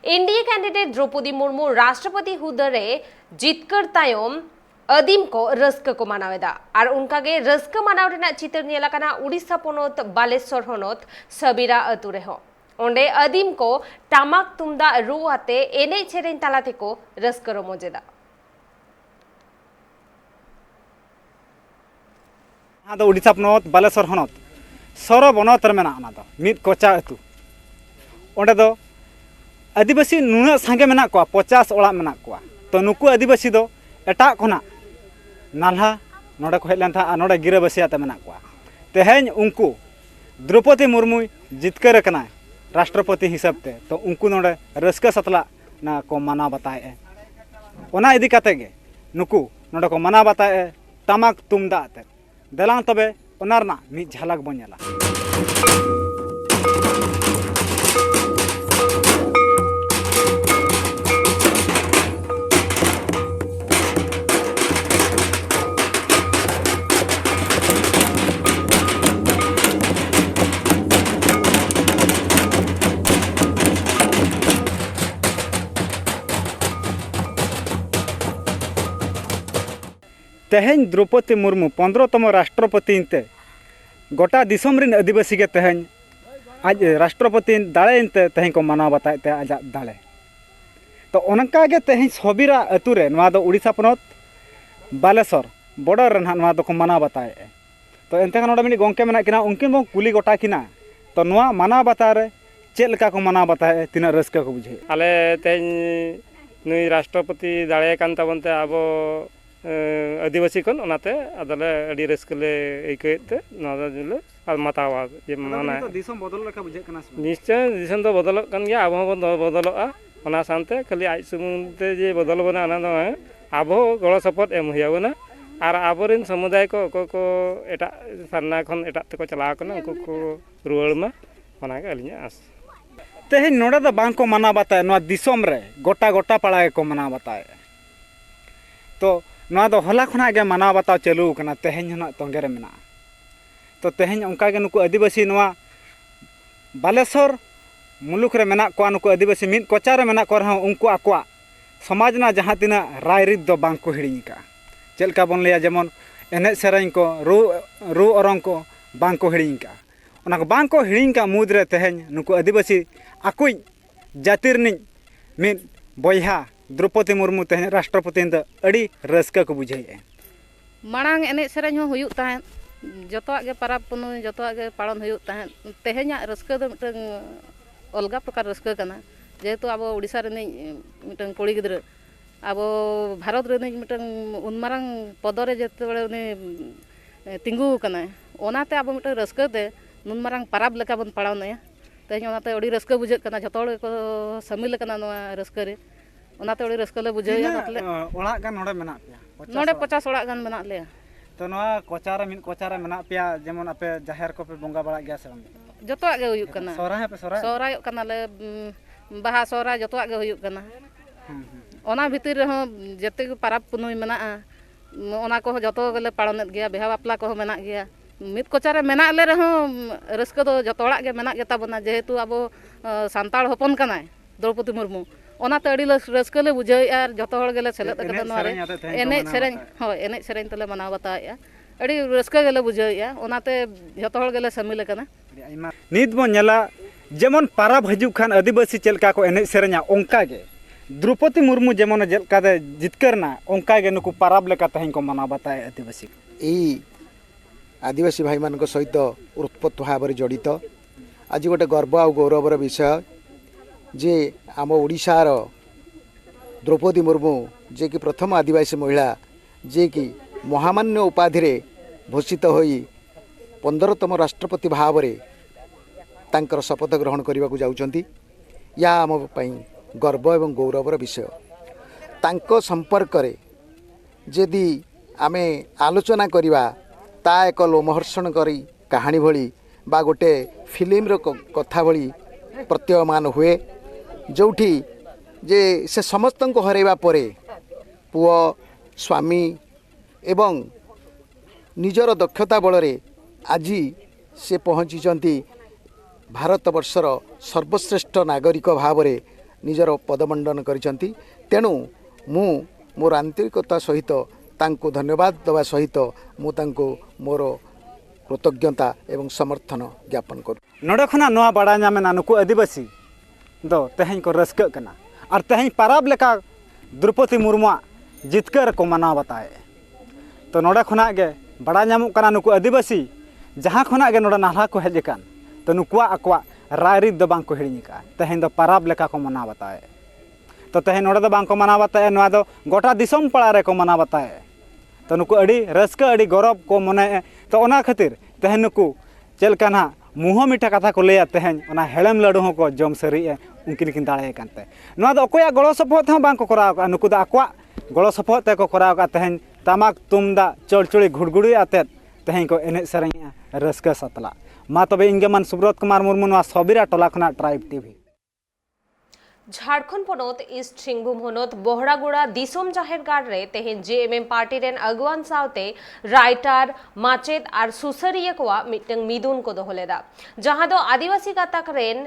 NDA candidate Draupadi Murmu राष्ट्रपति हुदरे जितकर तायम अदीम को रस्क को मनावेदा और उनका गे रस्क मनाव रेना चितर नेलाकना उड़ीसा पोनोत बालेश्वर होनोत सबीरा अतु रेहो ओंडे अदीम को टामाक तुमदा रू आते एने सेरेन तालाते को रस्क रमोजेदा उड़ीसा पोनोत बालेश्वर होनोत सरो बनोत मेना मिद कोचा अतु ओंडे दो आदिवासी नुना सांगे मेना को 50 ओड़ा मेना को तो नुकु आदिवासी दो एटा खोना नाल्हा नोडे को हेलन था नोडे गिराबासी आते मेना को तेहेन उनको द्रौपदी मुर्मू जितकर कना राष्ट्रपति हिसाब ते तो उनको नोडे रस्का सतला ना को माना बताए ओना इदी काते गे नुकु नोडे को माना बताए टामाक तुमदा ते देलां तबे ओनारना मी झलक बनेला तेहेन द्रौपदी मुर्मू 15तम राष्ट्रपति गोटा दिसम रिन आदिवासी के तेहेन आज राष्ट्रपति दाड़ेनते तेहेन को माना बताए ते आज दाड़े तो उनका के तेहेन सबीरा अतु रे नवा दो उड़ीसा पोनोत बालेश्वर बॉर्डर रे नवा दो को माना बताए तो एनते नोडे मिनी गोंके मेना किना उनकिन बो कुली गोटा किना तो नवा माना बता रे चेल लका को माना बताए तिना रस्का को बुझे आले तेहेन नुई राष्ट्रपति दाड़े कान ताबनते आबो आदिवासी कन ओनाते आदले अडी रस्कले एकेते नादले मातावा जे माना दिसम बदल लका बुझे कना निश्चय दिसम तो बदल कन गया आबो बदलआ ओना सानते खाली आज सुमुंते जे बदल बना अना दो आबो गड़ सपोर्ट एम हुयावना और आबोरिन समुदाय को एटा सरना खन एटा ते को चला कना उनको को रुवाळमा ओना के अलिया आस तेहेन नोडे दो बांग को माना बताए नवा दिसम रे गोटा गोटा पड़ा को माना बताए तो नवा दो हला खना के माना बताओ चालू कना तेहेन हना तोंगे रे मेना तो तेहेन उनका के नुकु आदिवासी नवा बालेश्वर मुलुक रे मेना को नुकु आदिवासी मिद कोचा रे मेना को रह उनको आकोआ समाज ना जहां तिना राय रित दो बांग को हिड़िंग का चलका बन लिया जेमन एने सेरें को रू अरंग को बांग को हिड़िंग का ओना को बांग को हिड़िंग का मुद रे तेहेन नुकु आदिवासी आकुई जातिर नि मिद बोयहा द्रौपदी मुर्मू तेहेन राष्ट्रपति अड़ी रस्का को बुझे मांग एने सेरें हो हुयुग ताहेन जतोआ गे पाराब पुनुई जतोआ गे पालन हुयुग ताहेन तेहेन्या रस्का दो मिटन अलगा प्रकार रस्का कना जेहेतु अब उड़ीसा रे मिटन कोड़ी गिद्र अब भारत रे मिटन उनमारंग पद रे जेते बळे उनी तिंगु कना ओनाते अब मिटन रस्का ते नुनमारंग पाराब लेका बन पाळावनाया तेहेन ओनाते अड़ी रस्का बुझे कना जतोड़ को शामिल कना नोआ रस्का रे ओनाते अड़ी रस्का ले बुझेया मतलब ओळा गान नोडे मेना पिया नोडे 50 ओड़ा गान मेना ले तो नोआ कोचारा मिन कोचारा मेना पिया जेमन आपे जाहेर को पे बोंगा बड़ा गया से जतोआ गे हुयुग कना सोराय पे सोराय कना ले बाहा सोराय जतोआ गे हुयुग कना ओना भीतर हो जते पाराब पुनुई मेना ओना को जतो गेले पालनेत गया बेहा बापला को मेना गया मित कोचारे मेना ले रहो रस्का दो जतोड़ा गे मेना गेता बना जेहेतु अब सांताल होपन कनाय द्रौपदी मुर्मू ओनाते अड़ी रस्का ले बुझे और जतो हर गेले सेलेद कते नोरे एने सेरें हो एने सेरें तले मनाव बताया अड़ी रस्का गेले बुझे ओनाते जतो हर गेले शामिल कना नित बो नेला जेमन पाराब हजू खान आदिवासी चलका को एने सेरेंया ओंका गे द्रौपदी मुर्मू जेमन जलका दे जितकरना ओंका गे नुकु पाराब लेका तहें को मना बताए आदिवासी एई आदिवासी भाई मान सहित उत्पत्त भाव जड़ित आज गोटे गर्व आ गौरवर विषय जे आम ओडिशार द्रौपदी मुर्मू जे कि प्रथम आदिवासी महिला जे कि महामान्य उपाधि रे भूषित होई 15तम राष्ट्रपति भाव रे तांकर शपथ ग्रहण करने को जाउचंती या आम पई गर्व एवं गौरवर विषय तांको संपर्क रे यदि आमे आलोचना करिवा ता एक लोमहर्षण करी कहानी भली बा गोटे फिल्म रो कथा भली प्रतीयमान हुए जोठी जे से समस्त को हरैबा परे पुओ स्वामी एवं निजर दक्षता बल आज से पहुँची भारत वर्षर सर्वश्रेष्ठ नागरिक भाव निजर पदमंडन करिसंती। तेणु मु मोर आंतरिकता सहित तांको धन्यवाद देवा सहित मु तांको मोर कृतज्ञता एवं समर्थन ज्ञापन कर। नोडे खना नोआ बड़ा नामेना नुकु आदिवासी दो तेहें को रस्क कना और तेहें पाराब लेका द्रौपदी मुर्मू जितकर को मना बताए। तो नोडे खना गे बड़ा नामु कना नुकु आदिवासी जहाँ खना गे नोडे नाला को हेज कान तो नुकुआ अक्वा रायरी दो बांग को हिड़िनी का तेहें दो पाराब लेका को मना बताए। तो तेहें नोडे दो बांग को मना बताए नोआ दो गोटा दिसोम पड़ा रे को मना बताए। तो नुकु अड़ी रस्क अड़ी गौरव को मने तो ओना खातिर तेहें नुकु चलका ना मुह मीठा कथा को लैया तेहें ओना हेड़म लड्डू हों को जम सरी उनकिन किन दाड़े कानते नोआ दो अकोया गड़ो सपोहत हों बांग को कराव का नुकु दो अक्वा गड़ो सपोहत ते को कराव का तेहें तमाक तुमदा चड़चड़ी घुड़गुड़ी आते तेहें को एने सेरेंग रस्क सतला मा तबे इंगे मन सुब्रत कुमार मुर्मू नोआ सबीरा टोला खना ट्राइब टीवी। झारखंड पोनोत ईस्ट सिंहभूम होनोत बोहड़ागुड़ा दिसोम जाहिर गाड़ रे तेहें जेएमएम पार्टी रेन अगुवान सावते राइटर माचेद और सुसरिया कोआ मिटंग मिदुन को दोहलेदा जहां दो आदिवासी गातक रेन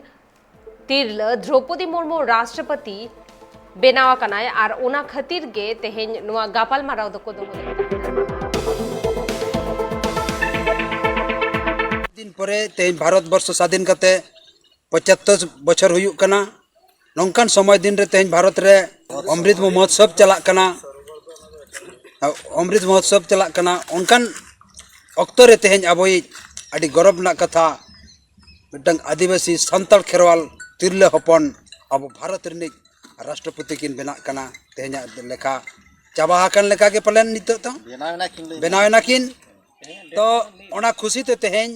तिरल द्रौपदी मुर्मू राष्ट्रपति बेनावा कनाय और उना खातिर गे तेहें नुआ गापाल माराव दको दोहलेदा दिन परे तेहें भारतवर्ष स्वाधीन कते 75 बछर हुयुक कना नौकान समय दिन रे तेहें भारत रे अमृत महोत्सव चलाक कना उनकान अक्तो रे तेहें अबोई अड़ी गौरव ना कथा मिटंग आदिवासी संताल खेरवाल तिरले हपन अब भारत रे राष्ट्रपति किन बेना कना तेहें लेखा चाबा हाकन लेखा के पलन नितो तो बेनावेना किन तो ओना खुशी ते तेहें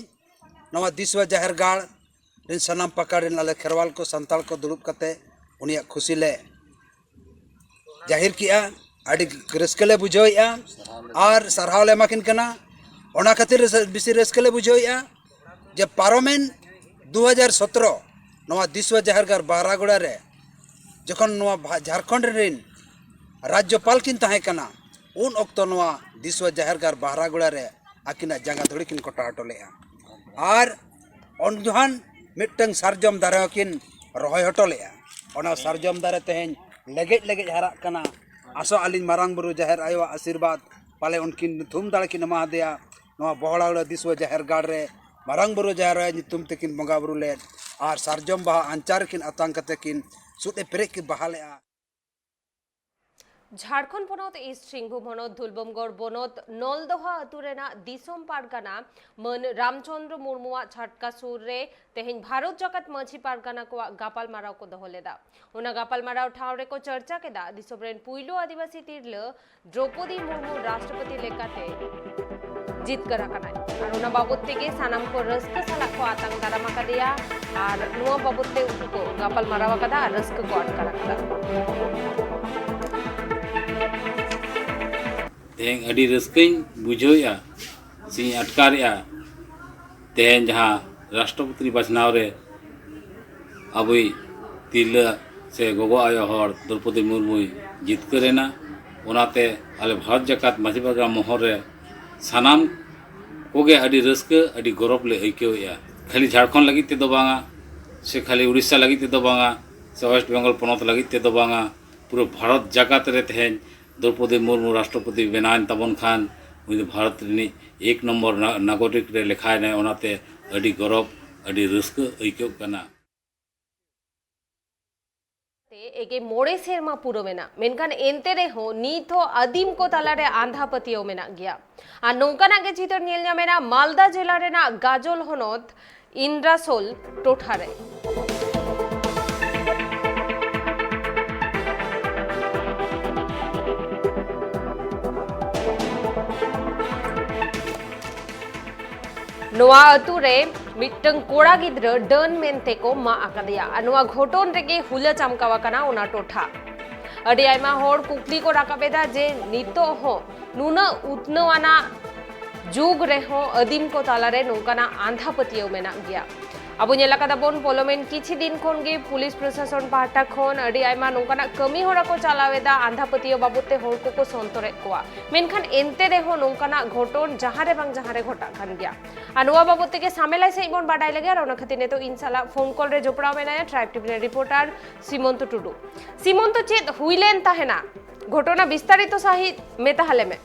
नवा दिसवा जाहिर गाड़ रिन सनाम पकड़ आले खेरवाल को संताल को दुड़ुब कते उनिया खुशी ले जाहिर किया आड़ी रस्कले बुझोया और सरहाव ले माकिन कना ओना खातिर बिसी रस्कले बुझोया जे पार्लियामेंट 2017 नवा दिसवा जाहिर गाड़ बारागुड़ा रे जखन नवा झारखंड रिन राज्यपाल किन ताहे कना उन अक्तो नवा दिसवा जाहिर गाड़ बारागुड़ा रे आकिना जांगा धुड़ी किन कोटा हटोलेया और उन जोहान मिटंग सारजम दारे किन रहोय हटोलेया ओना सारजम दारे तेहें लेगे हरा कना आसो आलिन मारांग बुरु जाहिर आयो आशीर्वाद पाले उनकिन थुम दाड़े किन मा देया नवा बोहड़ागुड़ा दिसवा जाहिर गाड़ रे मारांग बुरु जाहिर आय नितुम तेकिन बंगा बुरु ले और सारजम बाहा अंचार किन आतंक कते किन सुते पेरे की बहालेया। झारखंड पोनोत ईस्ट सिंहभूम होनोत धुलबमगढ़ बोनोत नलदोहा अतुरेना दिसोम पारगाना मन रामचंद्र मुर्मुआ छटका सुर रे तेहें भारत जगत माझी पारगाना को गापाल माराव को दोहलेदा उना गापाल माराव ठाव रे को चर्चा केदा दिसोब्रेन पुइलो आदिवासी तिरल द्रौपदी मुर्मू राष्ट्रपति लेकाते जीत करा कनाय और उना बाबत तेगे सानाम को रस्क सला को आतंक दारामा कदिया और नुआ बाबत ते उनको गापाल माराव कदा रस्क को अटकरा कदा तेहें अड़ी रस्कई बुझोया सी अटकारेया तेहें जहाँ राष्ट्रपति बाछनाव रे अबुई तिरला से गोगो आयो हर द्रौपदी मुर्मू जितकरेना ओनाते आले भारत जकात माझी पारगाना मोहर रे सानाम कोगे अड़ी रस्क अड़ी गौरव ले आइकेया खाली झारखंड लगी ते दो बांगा से खाली उड़ीसा लगी ते दो बांगा से वेस्ट बेंगल पोनोत लगी ते दो बांगा पूरा भारत जकात रे तेहें द्रौपदी मुर्मू राष्ट्रपति बेनान तबन खान उनी भारत री एक नंबर नागरिक रे लेखाय ने ओनाते अड़ी गौरव अड़ी रस्क आइकेव कना एगे मोड़े सेरमा पुरो मेना मेनकान एनते रे हो नीत हो आदिम को तालारे आंधा पतियो मेना गया आ नौकाना के चितर नेल ᱧᱟᱢᱮᱱᱟ मालदा जिला रेना गाजोल होनोत इंद्रासोल टोठा रे नोआ अतु रे मिटंग कोड़ा गिद्र डन मेनते को मा आकादिया नोआ घोटोन रेगे हुला चमकावा कना उना टोठा अडी आयमा होड़ कुकली को राकाबेदा जे नितो हो नुना उतनवाना जुग रे हो अदीम को तालारे नोकाना आंधा पतियो मेना गया अब बोन पोलोमेन किछि दिन खन गे पुलिस प्रशासन पाहटा खन अडी आयमा नोंकाना कमी होरा को चलावेदा आंधा पतियो बाबूते होर को संतरे कोआ मेनखान एनते रेहो नोंकाना घटन जहारे बांग जहारे घटा खान गया अनुवा बाबूते के सामेलाई से इबन बाडाय लगे और ओना खातिर नेतो इनशाला फोन कॉल रे जोपड़ाव मेनाया ट्राइब टीवी रिपोर्टर सीमंत टुडू सीमंत चेत हुइलेन ताहेना घटना विस्तारित सहित में ताहले में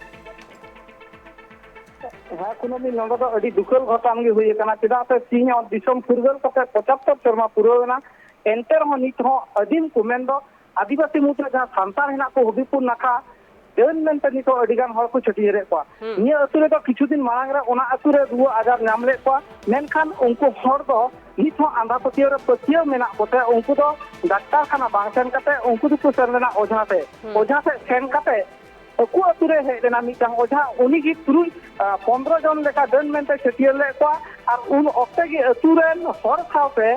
हाँ कुनमी नोंदा तो अड़ी दुखल घटना गे हुई कना चेदा से तीन और दिसम फुरगल कते 75 शर्मा पुरोना एंटर हो नित हो अदीम कुमेंदो आदिवासी मुद्रा जहां संतान हेना को हबीपुर नाखा देन मेंते नितो अडिगान हर को छटियरे को निया अतुरे तो किछु दिन मांग रे ओना अतुरे रुआ आजार नाम ले को मेनखान उनको हर दो नित हो आंधा पतियो रे पतियो मेना कोते उनको दो डॉक्टर खाना बांगसन कते उनको दो सरलेना ओझा से सेन कते को अतुरे हेना मिटांग ओझा उनी की तुरु 15 जन लेका देन मेंते छटियर ले को और उन ओक्ते की अतुरेन हर खावते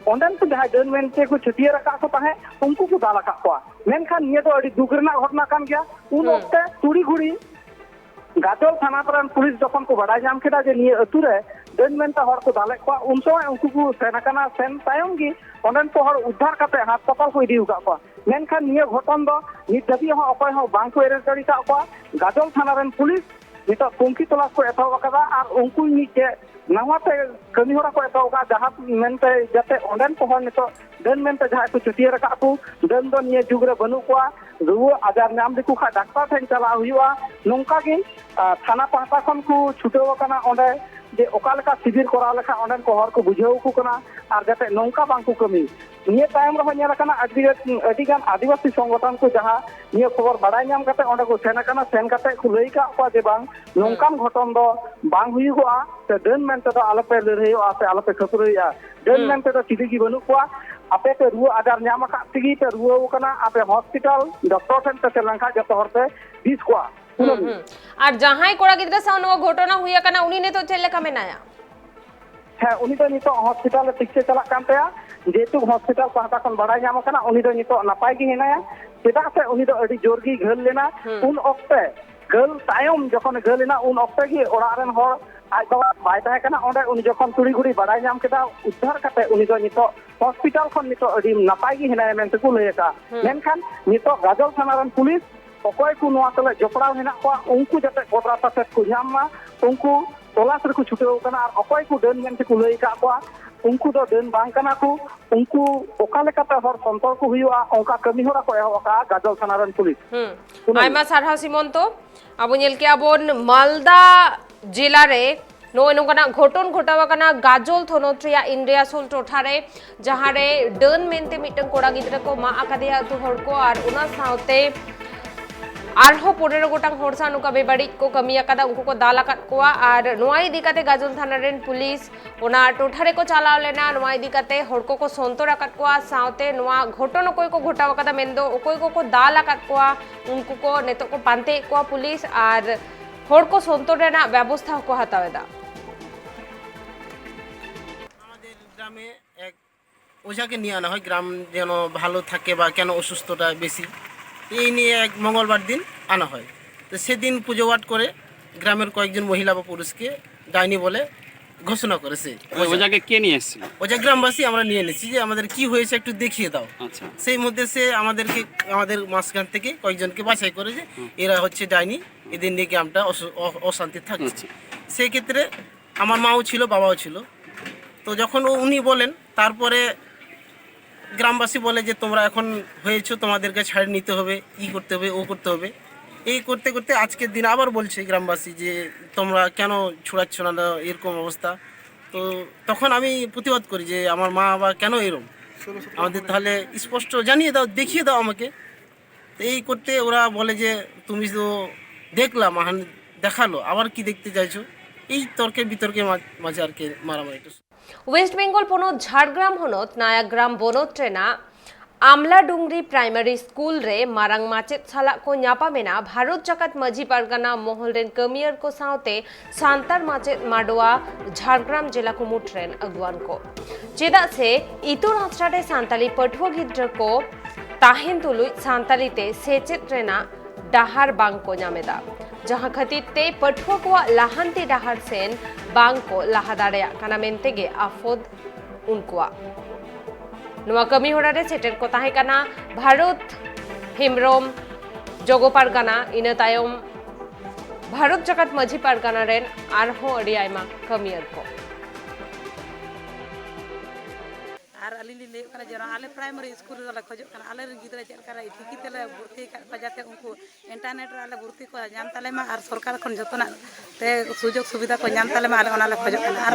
ओंडन को जहां देन मेंते को छटियर रखा को ताहे उनको को दाला का को मेनखान निया तो अड़ी दुगरना घटना कान गया उन ओक्ते तुड़ी गुड़ी गाजल थाना पर पुलिस जखन को बड़ा जाम केदा जे निया अतुरे देन मेंते हर को दाले को उन समय उनको को सेनाकाना सेन तायम गी ओंडन को हर उद्धार करते हासपाताल को इदी उका को मेनखान निया घटन दो नित दबी हो अकय हो बांग को एरेस्ट करी का को गाजल थाना रन पुलिस नित कुंकी तलाश को एथव कदा और उनको नीचे नवाते कमी होरा को एथव का जहां मेनते जते ओंडन को हर नित देन मेनते जहां को छुटियर का को देन दो निया जुगरे बनु को रुआ आजार नाम दिकु खा डॉक्टर ठेन चला हुआ नोंका गे थाना पाहटा खन को छुटेव कना ओंडे जे ओकालका शिविर करा लेखा ओंडन को हर को बुझेव को कना और जते नोंका बांग को कमी निये टाइम रह नेला कना अडिगान आदिवासी संगठन को जहां निये खबर बाडाय नाम कते ओंडे को सेना कना सेन कते को लई का को जे बांग नोंकान घटन दो बांग हुईगोआ ते देन मेनते तो आलोपे लरहैया से आलोपे खतरैया देन मेनते तो चिदिगी बनु को आपे ते रुआ आजार नाम का तिगी ते रुआ कना आपे हॉस्पिटल डॉक्टर ठेन ते चलंखा जतो हरते 20 को और जहां कोड़ा गिद्रा सा नो घटना हुई कना उनी ने तो चले का मेनाया है उनी तो नितो हॉस्पिटल चिकित्सा चला कानतेया जेतु हॉस्पिटल पाहटा खन बड़ाय नाम कना उनी तो नितो नापाय गी हेनाया चेदा से उनी तो अडी जोर गी घल लेना उन ऑक्टे घल तायम जखन घल लेना उन ऑक्टे गी ओरा रन हर आज बाबा बाय ताहे कना ओंडे उनी जखन तुड़ी गुड़ी बड़ाय नाम केदा उद्धार कते उनी तो नितो हॉस्पिटल खन नितो अडी नापाय गी हेनाया मेनते को लयका मेनखान नितो गाजल थाना रन पुलिस अकय को नोआ तले जपड़ाव हेना को उनको जते गोदरा पासे को जाममा उनको तलाश रे को छुटेव कना और अकय को देन मेनते को लय का को उनको दो देन बांग कना को उनको ओकाले कते हर संतर को हुआ ओका कमी होरा को एहोका गाजल थाना रन पुलिस आयमा सारहा सीमंतो अब नेल के अबन मालदा जिला रे नो नोंकाना घटन घटावा कना गाजल थनोत्रिया इंडिया सोल टोठारे जहां रे डन मेनते मिटन कोड़ा गिद्रा को मा आकादिया तु हर को और उना साउते आरहो 15 गोटांग हरसा नुका बेबाड़ी को कमी आकादा उनको को दाल आकाद कोआ और नोआ इदी काते गाजल थाना रेन पुलिस ओना टोठारे को चलाव लेना नोआ इदी काते हड़को को संतर आकाद कोआ साउते नोआ घटन ओकोय को घटाव आकादा मेनदो ओकोय को दाल आकाद कोआ उनको को नेतो को पांते कोआ पुलिस और हड़को संतर रेना व्यवस्था को हातावेदा আমাদের গ্রামে এক ওঝাকে নিয়ে আনা হয় গ্রাম যেন ভালো থাকে বা কেন অসুস্থতা বেশি এই নিয়ে এক মঙ্গলবার দিন আনা হয় তো সেদিন পুজো পাঠ করে গ্রামের কয়েকজন মহিলা বা পুরুষকে ডাইনি বলে ঘোষণা করেছে ওঝাকে কে নিয়ে এসেছিল ওঝা গ্রামবাসী আমরা নিয়ে এনেছি যে আমাদের কি হয়েছে একটু দেখিয়ে দাও আচ্ছা সেই মধ্যে সে আমাদের মাঝখান থেকে কয়েকজনকে বাছাই করে যে এরা হচ্ছে ডাইনি এদের নিয়ে গ্রামটা অশান্তি থাকছে সেই ক্ষেত্রে আমার মাও ছিল বাবাও ছিল তো যখন উনি বলেন তারপরে গ্রামবাসী বলে যে তোমরা এখন হয়েছো তোমাদেরকে ছাড় নিতে হবে ই করতে হবে ও করতে হবে এই করতে করতে আজকের দিন আবার বলছে গ্রামবাসী যে তোমরা কেন ছুড়াচ্ছ না এরকম অবস্থা তো তখন আমি প্রতিবাদ করি যে আমার মা বাবা কেন এরকম আমাদের তাহলে স্পষ্ট জানিয়ে দাও দেখিয়ে দাও আমাকে তো এই করতে ওরা বলে যে তুমি তো দেখলাম দেখালো আবার কি দেখতে চাইছো এই তর্কের বিতর্কের মাঝে আর কি মারামারিটা ওয়েস্ট বেঙ্গল পনো ঝাড়গ্রাম হনত নায়াগ্রাম বনত ট্রেনা আমলা ডুংরি प्राइमरी स्कूल रे मारांग माचेत साला को न्यापा मेना भारत जगत मजी पारगाना महल रेन कमियर को साउते सांतार माचेत माडोआ झारग्राम जिला को मुट्रेन अगवान को चेदा से इतुर आस्ट्राडे सांताली पठुआ गिद्र को ताहिन तुलुई सांताली ते सेचेत रेना डाहार बांग को न्यामेदा जहां खतीर ते पठुआ को लाहांती डाहार सेन बांग को लाहा दाड़ेया काना मेनते गे आफोद उनकुआ नुआ कमी होड़ा रे सेटर को ताहे कना भारत हेमब्रम जोगो पारगाना इना तायम भारत जगत माझी पारगाना रेन आरहो अड़ी आयमा कमियर को और अली ले जरा आले प्राइमरी स्कूल रे खोज आले गिद्रा चलकर ठिकी तेले भर्ती जाते उनको इंटरनेट रे आले भर्ती को जाम ताले मा और सरकार खन जतना ते सुजोग सुविधा को जाम ताले मा आले ओना ले खोज और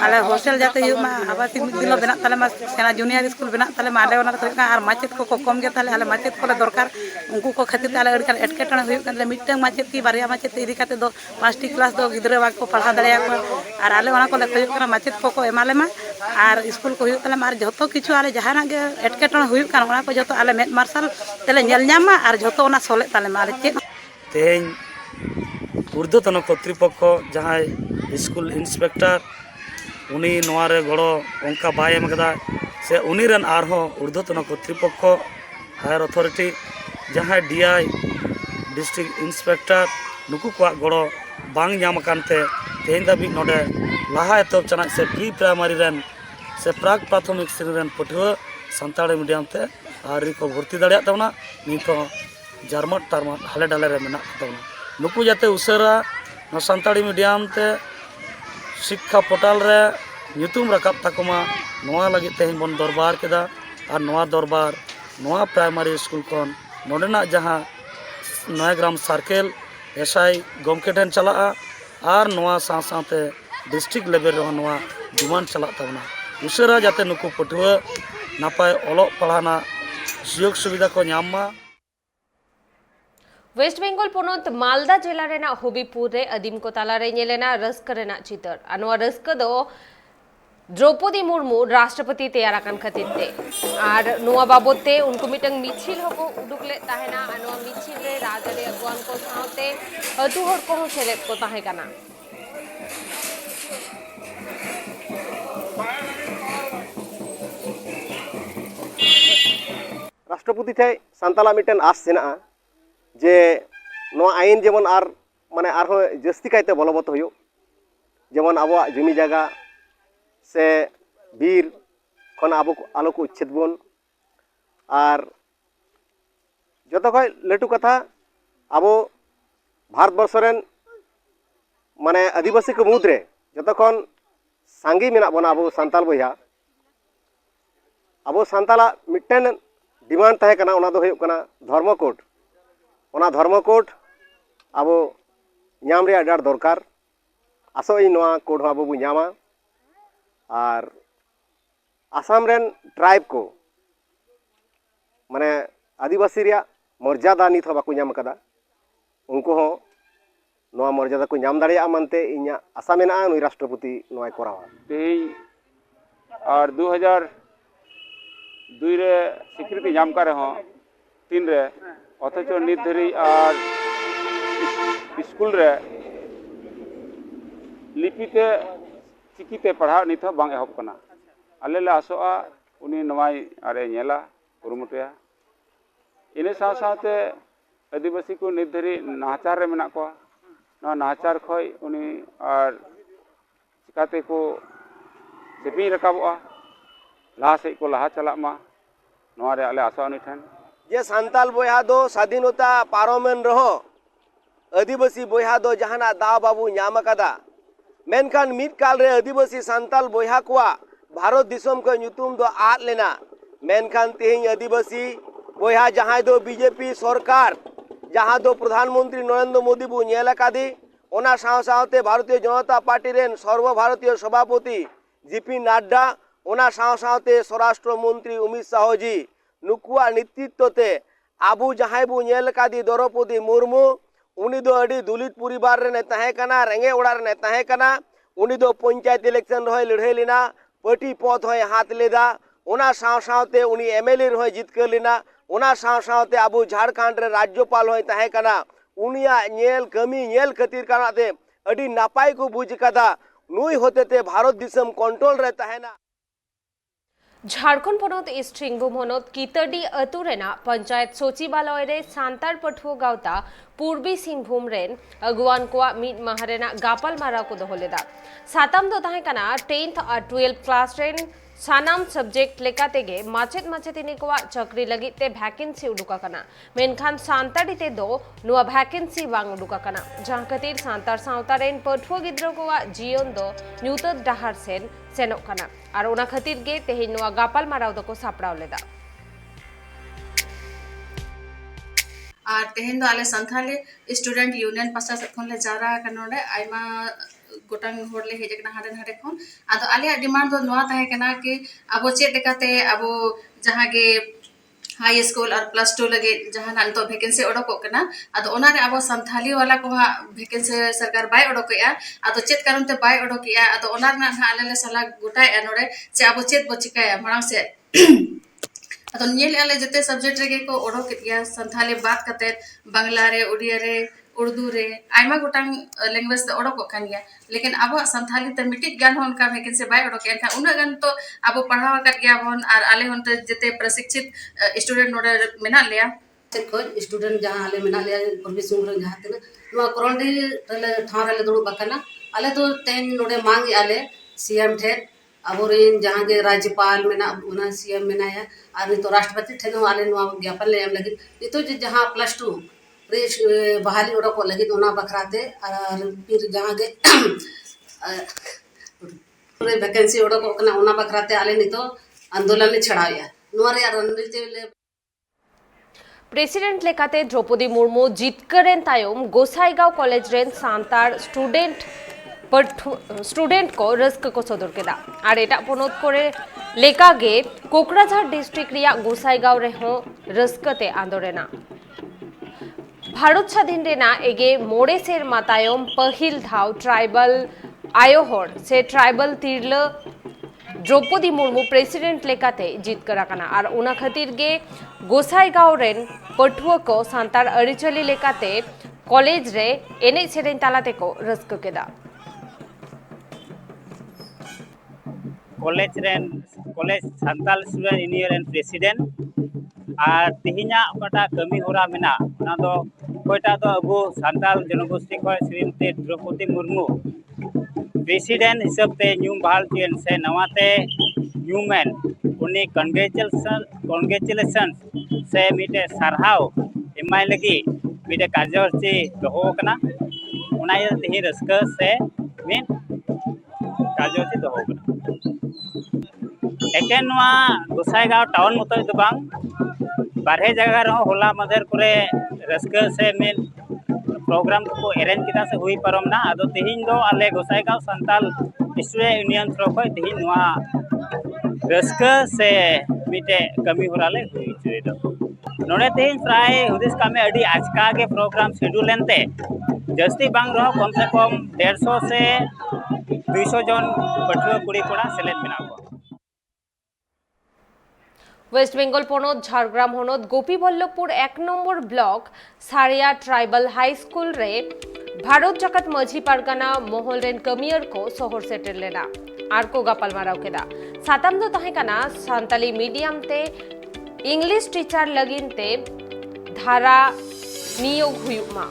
आले हॉस्टल जाते यु मा आवासी मिदिलो बना ताले मा सेना जूनियर स्कूल बना ताले मा आले ओना खोज और माचेत को कम गे ताले आले माचेत को दरकार उनको को खातिर आले अड़कन एटकेटण हुई कन मिटन माचेत की बारिया माचेत इदी काते दो 5टी क्लास दो गिद्रा वा को पढ़ा दड़या को और आले ओना को ले खोज करा माचेत को एमाले मा और स्कूल को हुई ताले मा जतो किछु आले जहाना गे एटकेटण हुई कान ओना को जतो आले मेद मार्शल तेले नेल ᱧᱟᱢᱟ और जतो ओना सोले ताले मा आले चेक तेहेñ ऊर्ध्वतन कर्तृपक्ष जहां स्कूल इंस्पेक्टर उनी नोआ रे गड़ो उनका बाय एम कदा से उनी रन आरहो ऊर्ध्वतन कर्तृपक्ष हायर अथॉरिटी जहां डीआई डिस्ट्रिक्ट इंस्पेक्टर नुकु को गड़ो बांग ᱧᱟᱢ कानते तेहेñ दाबी नोडे लाहा एतब चना से प्री प्राइमरी रन से प्राक प्राथमिक श्रेणी रन पठुआ सानताड़ी मीडियम ते आरी को भर्ती दाड़िया तबना नितो जारमट टारमट हाले डाले रे मेना तबना नुकु जाते उसरा न सानताड़ी मीडियम ते शिक्षा पोर्टल रे ᱧᱩᱛᱩᱢ रकाब ताकमा नोआ लगी तेहेñ बन दरबार केदा और नोआ दरबार नोआ प्राइमरी स्कूल कोन नोडेना जहां नयाग्राम सर्कल एसआई गमके ठेन चला और नोआ साथे डिस्ट्रिक्ट लेवल रे नोआ डिमांड चला तबना उसरा जाते नुकु पठुआ नापाय ओलो पढ़ाना सुयोग सुविधा को ᱧᱟᱢ वेस्ट बेंगल पोनोत मालदा जिला रेना हबीपुर रे अदीम को ताला रे नेलेना रस्क रेना चितर अनवा रस्क दो द्रौपदी मुर्मू राष्ट्रपति तैयार आकान खातिर ते और नुआ बाबते उनको मिटंग मिছিল हको उडुकले ताहेना अनवा मिছিল रे राजरे अगवान को साथे अतु हर को सेलेक्ट को ताहे काना राष्ट्रपति ठे सानताला मिटन आस सेना जे नो आईन जेमन आर माने आरो जस्ती कायते बलबत होयो जेमन आबो जमी जागा से बीर खन आबो आलो को उच्छेद बन और जतो खय लटू कथा आबो भारत बर्षरेन माने आदिवासी को मुद्रे जतो खन सांगी मेना बना आबो सानताल बया आबो सानताला मिटन डिमांड तहे कना ओना दो होयो कना धर्म कोड ओना धर्म कोड आबो ᱧᱟᱢ रे आडार दरकार आसो इ नोआ कोड आबो बु ᱧᱟᱢᱟ और आसाम रेन ट्राइब को माने आदिवासी रिया मर्यादा नित हो बाको ᱧᱟᱢ कदा उनको हो नोआ मर्यादा को ᱧᱟᱢ दाड़िया मानते इኛ आशा मेना नुई राष्ट्रपति नोआ करावा तेई और 2002 रे स्वीकृति ᱧᱟᱢ का रहो 3 रे अथच नित धरी और स्कूल रे लिपिते चिकीते पढ़ा नित बांग एहब कना आले ले आसोआ उनी नवाई आरे नेला कुरुमुटया इने साथ साथे आदिवासी को नित धरी नाचार रे मेना को ना नाचार खय उनी और चिकाते को सेपी रकाबोआ लाहा से को लाहा चला मा नोआ रे आले आसोआ निठन जे सानताल बोया दो स्वाधीनता पारोमेन रहो आदिवासी बोया दो जहाना दाव बाबू ᱧᱟᱢ कदा मेनखान मिद काल रे आदिवासी सानताल बोया कोआ भारत दिसम को ᱧᱩᱛᱩᱢ दो आद लेना मेनखान तेहिं आदिवासी बोया जहां दो बीजेपी सरकार जहां दो प्रधानमंत्री नरेंद्र मोदी बु नेल कादी ओना साव सावते भारतीय जनता पार्टी रेन सर्वभारतीय सभापति जीपी नड्डा ओना साव सावते स्वराष्ट्र मंत्री अमित शाह जी नुकुआ नेतृत्वते आबू जहां बु नेल कादी द्रौपदी मुर्मू उनी दो अडी दुलित परिवार रे तहे कना रेंगे ओड़ा रे तहे कना उनी दो पंचायत इलेक्शन रहे लड़ाई लेना पार्टी पद होय हाथ लेदा ओना साव सावते उनी एमएलए रहे जितकर लेना ओना साव सावते आबू झारखंड रे राज्यपाल होय तहे कना उनिया नेल कमी नेल खातिर कानाते अडी नापाय को बुझ कदा नुई होते ते भारत दिसम कंट्रोल रे तहेना झारखंड पनत ईस्ट सिंहभूम हनत कितडी अतु रेना पंचायत सचिवालय रे सांतार पठुआ गावता पूर्वी सिंहभूम रेन अगुवान को मीट माह रेना गापल मारा को दोहो लेदा सातम दो ताहे कना 10th और 12th क्लास रेन सानाम सब्जेक्ट लेकातेगे माचेत माचेतिनी को चक्री लगी ते वैकेंसी उडुका कना मेनखान सांताड़ी ते दो नुआ वैकेंसी वांग उडुका कना जहां खातिर सांतार सावता रेन पठुआ गिद्रो को जीवन दो न्यूतत डाहार सेन सेनोक कना और उना खातिर गे तेहे नुआ गापल माराव दो को सापड़ाव लेदा और तेहन दो आले संथाले स्टूडेंट यूनियन पासा खन ले जारा कनोडे आइमा गोटांग होड़ले हेजकना हाडे हाडे खन आदो आले डिमांड दो नोआ ताहे कना कि अब चेत देखाते अब जहां गे हाई स्कूल और +2 लगे जहां ना तो वैकेंसी ओडको कना आदो ओना रे अब संथाली वाला को वैकेंसी सरकार बाय ओडकया आदो चेत कारण ते बाय ओडकया आदो ओना ना आले ले सला गोटाय नोडे जे अब चेत बचिकाया मांग से अतो नेल आले जते सब्जेक्ट रे को ओडो केतिया संथाली बात करते बांग्ला रे उड़िया रे उर्दू रे आइमा गोटांग लैंग्वेज ते ओडो कान गया लेकिन अब संथाली ते मिटिक गान होन का वैकेंसी बाय ओडो केन था उना गान तो अब पढ़ावा का गया होन और आले होन ते जते प्रशिक्षित स्टूडेंट नोडे मेना लिया को स्टूडेंट जहां आले मेना लिया पूर्वी सिंहभूम जहां तने नुआ करंडी तले ठारे ले दुड़ बकना आले तो तेन नोडे मांग आले सीएम ठेर अबोरेन जहां के राज्यपाल मेना उना सीएम मेनाया और तो राष्ट्रपति ठेनो आले नुआ ज्ञापन ले एम लगी तो जहां +2 रे बहाली ओडो को लगी ओना बखराते और फिर जहां के रे वैकेंसी ओडो को कना ओना बखराते आले नितो आंदोलन छड़ाया नुआ रे रणनीति ले प्रेसिडेंट लेकाते द्रौपदी मुर्मू जितकरेन तायम गोसाईगांव कॉलेज रेन सांतार स्टूडेंट को रस्क को सदर केदा और एटा पनोत करे लेकागे कोकराझार डिस्ट्रिक्ट रिया गोसाईगांव रे हो रस्कते आंदोरेना भारत स्वाधीन रेना एगे मोड़े सेर मातायम पहिल धाव ट्राइबल आयोहर से ट्राइबल तिरल द्रौपदी मुर्मू प्रेसिडेंट लेकाते जीत कराकना और उना खातिर गे गोसाईगांव रेन पठुआ को सांतार अरिचली लेकाते कॉलेज रे एने सेरेन तालाते को रस्क केदा college Santal student union president और तिहिना ओकाटा कमी होरा मेना ओना दो कोइटा दो अबो सांताल जनगोष्ठी को श्रीमती द्रौपदी मुर्मू प्रेसिडेंट हिसाब ते न्यू बहाल चेन से नवाते ह्यूमन उनी कांग्रेचुलेशन से मिटे सरहाव एमाय लगी मिटे कार्यसूची दोहो कना ओना तिहि रस्क से मिन कार्यसूची दोहो कना एकेन गोसाईगांव टाउन मत दो बांग बारहे जगह रहो होला मदर करे रस्क से मेन प्रोग्राम को अरेंज किदा से हुई परमना आदो तिहिन दो आले गोसाईगांव संताल स्टूडेंट यूनियन थ्रो को तिहिन नुआ रस्क से मिटे कमी होराले हुई चुई दो नोडे तिहिन प्राय हुदिस कामे अडी आजका के प्रोग्राम शेड्यूल लेनते जस्ती बांग रहो कम से कम 150 से 200 जन पठुआ कुड़ी कोड़ा सेलेक्ट मेना को वेस्ट बेंगल पनत झारग्राम हनत गोपीबल्लभपुर 1 नम्बर ब्लक सारिया ट्राइबल हाई स्कूल रे भारत जाकात माझी पारगाना महल रेन कमियर को शहर सेटेल लेना आर को गापल माराव केदा सातम दो ताहे कना सांताली मीडियम ते इंग्लिश टीचर लगिन ते धारा नियोग हुयुमा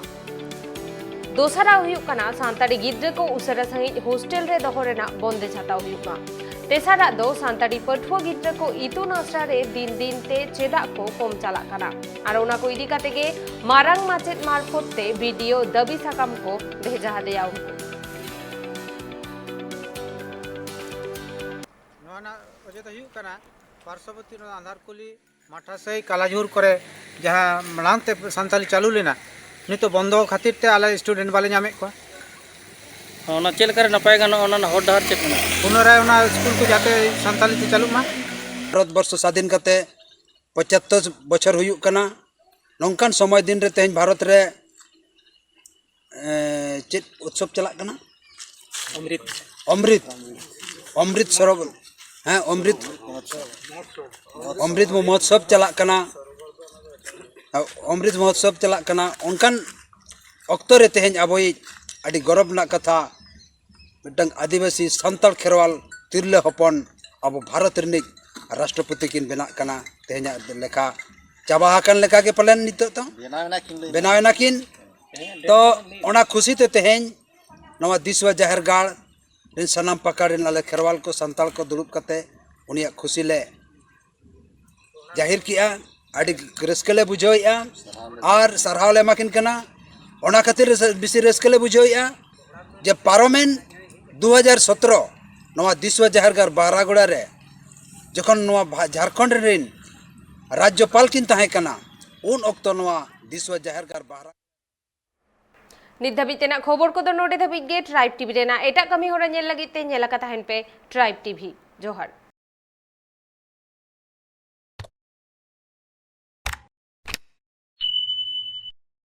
दोसरा हुयुक कना सांताली गिद्र को उसरा सहित हॉस्टल रे दोहो रेना बंदे छाता हुयुमा तेसारा दो सांताड़ी पठुआ गिद्र को इतुन आसरा रे दिन दिन ते चेदा को कम चला कना और उना को इदी काते गे मारांग माचेत मार्फत ते वीडियो दबी साकाम को भेजा हदेया उनको नोना अजे तो हुयुक कना पार्श्ववर्ती नो आंधारकुली माठासई कालाझुर करे जहां मलांते सांताली चालू लेना नितो बंदो खातिर ते आले स्टूडेंट वाले नामे को ओना चेल करे नपाय गानो ओना हर डहर चेक ना पुनराय ओना स्कूल को जाते सांताली ते चालू मा भारत वर्ष स्वाधीन करते 75 बछर हुयुक कना नौकान समय दिन रे तेहन भारत रे चेत उत्सव चला कना अमृत सरोवर हैं अमृत महोत्सव चला कना अमृत महोत्सव चला कना उनकान अक्तो रे तेहन अबोई अड़ी गौरव ना कथा मिटंग आदिवासी संताल खेरवाल तिरले हपन अब भारत रिनिक राष्ट्रपति किन बेना कना तेहना लेखा चाबा हाकन लेखा के पलन नितो तो बेनावना किन तो ओना खुशी ते तेहेन नवा दिसवा जाहिर गाड़ रिन सनाम पकड़ रिन आले खेरवाल को संताल को दुरुब कते उनिया खुशी ले जाहिर किया आदि रस्कले बुझोया और सरहाव ले माकिन कना ओना खातिर बिसी रस्कले बुझोया जब पार्लियामेंट 2017 नवा दिसवा जाहिर गाड़ बारागुड़ा रे जखन नवा झारखंड रिन राज्यपाल किन ताहे कना उन ऑक्तो नवा दिसवा जाहिर गाड़ बारा नित धाबितेना खबर को नोडे धाबी गे ट्राइब टीवी रेना एटा कमी होरा नेल लगित ते नेला का ताहन पे ट्राइब टीवी जोहर।